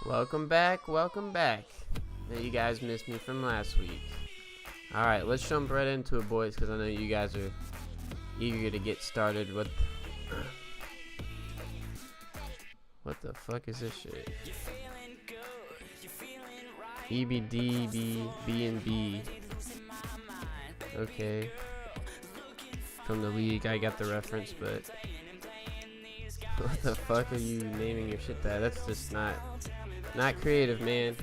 Welcome back, welcome back. Now you guys missed me from last week. Alright, let's jump right into it, boys, because I know you guys are eager to get started with... What the fuck is this shit? EBD, B and B. Okay. From the league, I got the reference, but... What the fuck are you naming your shit that? That's just not creative, man.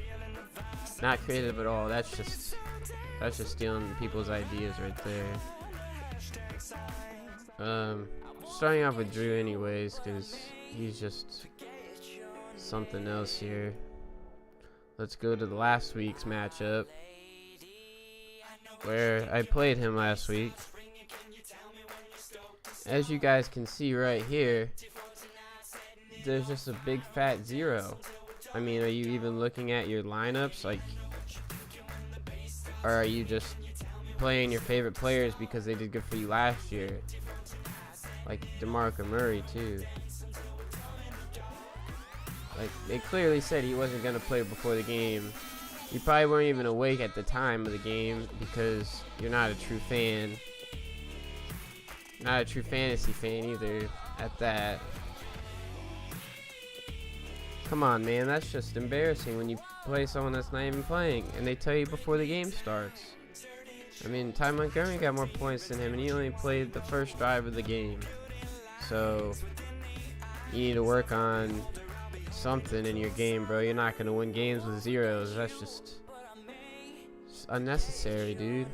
Not creative at all. That's just stealing people's ideas right there. Starting off with Drew anyways, because he's just something else here. Let's go to the last week's matchup, where I played him last week. As you guys can see right here, there's just a big fat 0. I mean, are you even looking at your lineups? Like, or are you just playing your favorite players because they did good for you last year? Like DeMarco Murray too. Like, they clearly said he wasn't gonna play before the game. You probably weren't even awake at the time of the game because you're not a true fan. Not a true fantasy fan either, at that. Come on, man, that's just embarrassing when you play someone that's not even playing and they tell you before the game starts. I mean, Ty Montgomery got more points than him and he only played the first drive of the game. So, you need to work on something in your game, bro. You're not going to win games with zeros. That's just unnecessary, dude.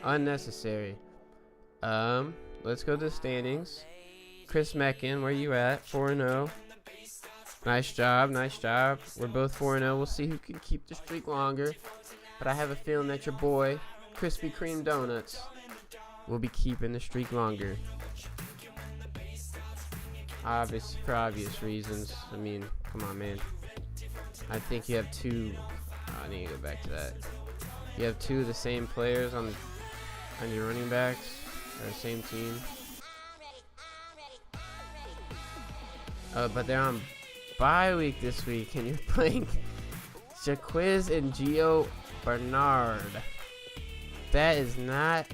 Unnecessary. Let's go to the standings. Chris Meckin, where you at? 4-0. Nice job, nice job. We're both 4-0. We'll see who can keep the streak longer. But I have a feeling that your boy, Krispy Kreme Donuts, will be keeping the streak longer. For obvious reasons. I mean, come on, man. I think you have two. I need to go back to that. You have two of the same players on your running backs, or the same team. But they're on bye week this week, and you're playing Jaquiz and Gio Bernard. That is not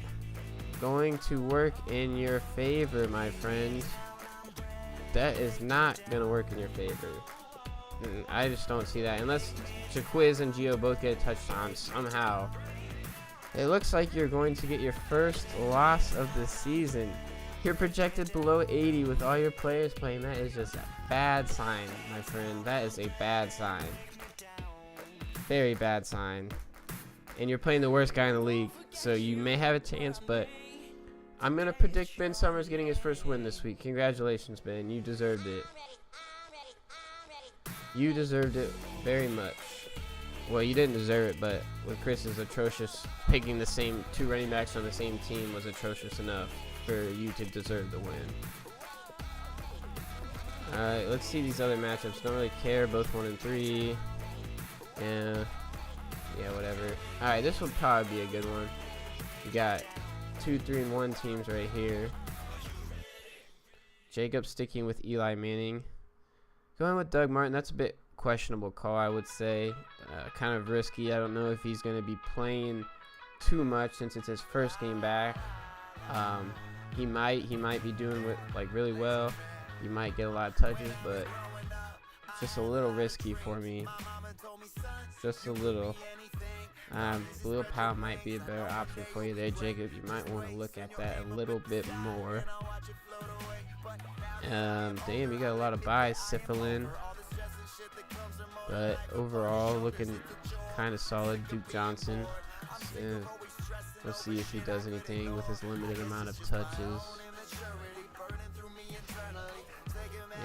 going to work in your favor, my friend. That is not going to work in your favor. I just don't see that. Unless Jaquiz and Gio both get a touchdown somehow. It looks like you're going to get your first loss of the season. You're projected below 80 with all your players playing. That is just a bad sign, my friend. That is a bad sign. Very bad sign. And you're playing the worst guy in the league, so you may have a chance, but I'm going to predict Ben Summers getting his first win this week. Congratulations, Ben. You deserved it. You deserved it very much. Well, you didn't deserve it, but with Chris's atrocious, picking the same two running backs on the same team was atrocious enough for you to deserve the win. Alright, let's see these other matchups. Don't really care. Both 1-3. Yeah, whatever. Alright, this will probably be a good one. You got 2, 3, and 1 teams right here. Jacob sticking with Eli Manning. Going with Doug Martin. That's a bit questionable call, I would say. Kind of risky. I don't know if he's going to be playing too much since it's his first game back. He might be doing really well. He might get a lot of touches, but it's just a little risky for me. Just a little. Blue Powell might be a better option for you there, Jacob. You might want to look at that a little bit more. Damn, you got a lot of buys, Syphilin. But overall, looking kind of solid. Duke Johnson. We'll see if he does anything with his limited amount of touches.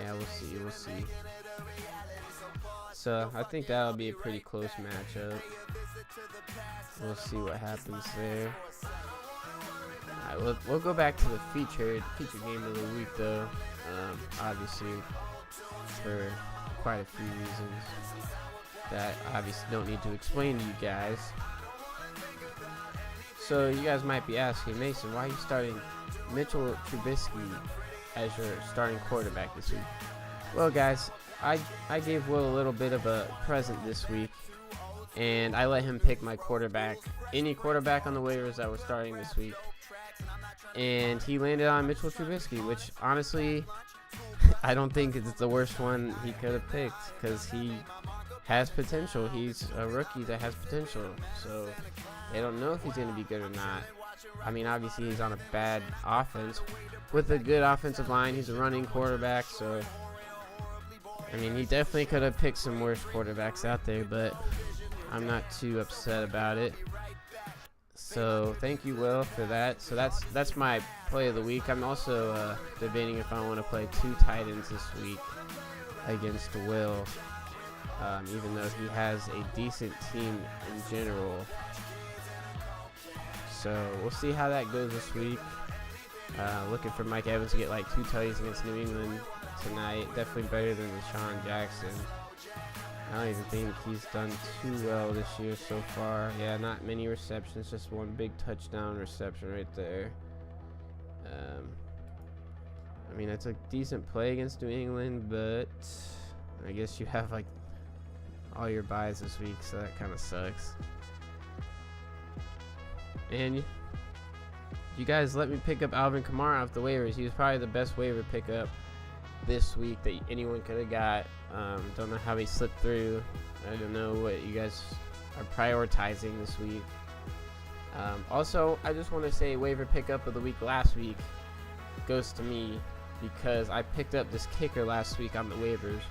Yeah, we'll see. So, I think that'll be a pretty close matchup. We'll see what happens there. Alright, we'll go back to the featured game of the week, though. Obviously, for quite a few reasons that obviously don't need to explain to you guys. So you guys might be asking, Mason, why are you starting Mitchell Trubisky as your starting quarterback this week? Well, guys, I gave Will a little bit of a present this week, and I let him pick my quarterback, any quarterback on the waivers that were starting this week, and he landed on Mitchell Trubisky, which honestly I don't think it's the worst one he could have picked, because he has potential. He's a rookie that has potential, so they don't know if he's going to be good or not. I mean, obviously he's on a bad offense with a good offensive line. He's a running quarterback, so I mean, he definitely could have picked some worse quarterbacks out there, but I'm not too upset about it. So thank you, Will, for that. So that's my play of the week. I'm also debating if I want to play 2 tight ends this week against Will, even though he has a decent team in general. So we'll see how that goes this week. Looking for Mike Evans to get like 2 tutties against New England tonight. Definitely better than Deshaun Jackson. I don't even think he's done too well this year so far. Yeah, not many receptions, just 1 big touchdown reception right there. I mean, it's a decent play against New England, but I guess you have like all your buys this week, so that kind of sucks. And you guys let me pick up Alvin Kamara off the waivers. He was probably the best waiver pickup this week that anyone could have got. Don't know how he slipped through. I don't know what you guys are prioritizing this week. Also, I just want to say waiver pickup of the week last week goes to me, because I picked up this kicker last week on the waivers,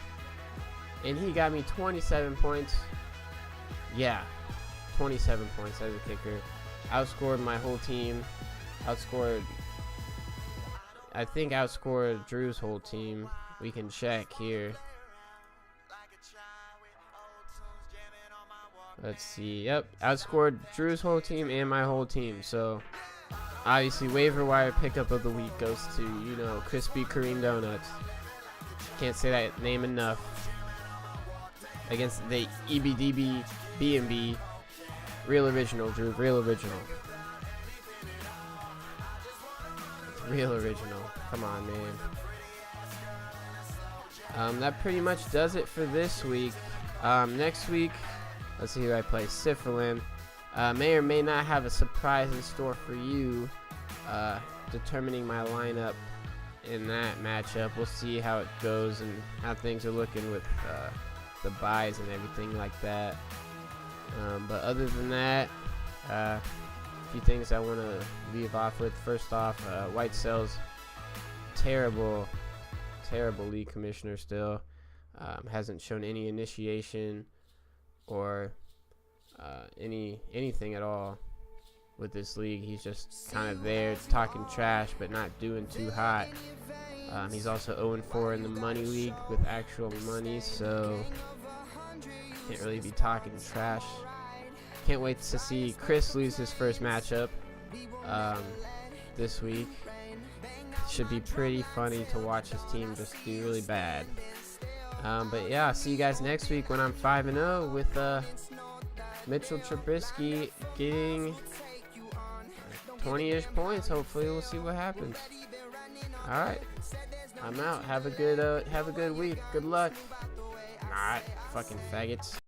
and he got me 27 points. Yeah, 27 points as a kicker. Outscored my whole team. I think outscored Drew's whole team. We can check here. Let's see. Yep, outscored Drew's whole team and my whole team. So obviously waiver wire pickup of the week goes to, you know, Crispy Kareem Donuts. Can't say that name enough. Against the EBDB B&B. Real original, Drew. Real original. Real original. Come on, man. That pretty much does it for this week. Next week, let's see who I play. Sifferlin. May or may not have a surprise in store for you. Determining my lineup in that matchup. We'll see how it goes and how things are looking with the buys and everything like that. But other than that, a few things I want to leave off with. First off, White Cell's terrible league commissioner still. Hasn't shown any initiation or anything at all with this league. He's just kind of there talking trash but not doing too hot. He's also 0-4 in the money league with actual money, so can't really be talking trash. Can't wait to see Chris lose his first matchup this week. Should be pretty funny to watch his team just do really bad. But yeah, I'll see you guys next week when I'm 5-0 with Mitchell Trubisky getting 20-ish points. Hopefully, we'll see what happens. All right, I'm out. Have a good week. Good luck. Not fucking faggots.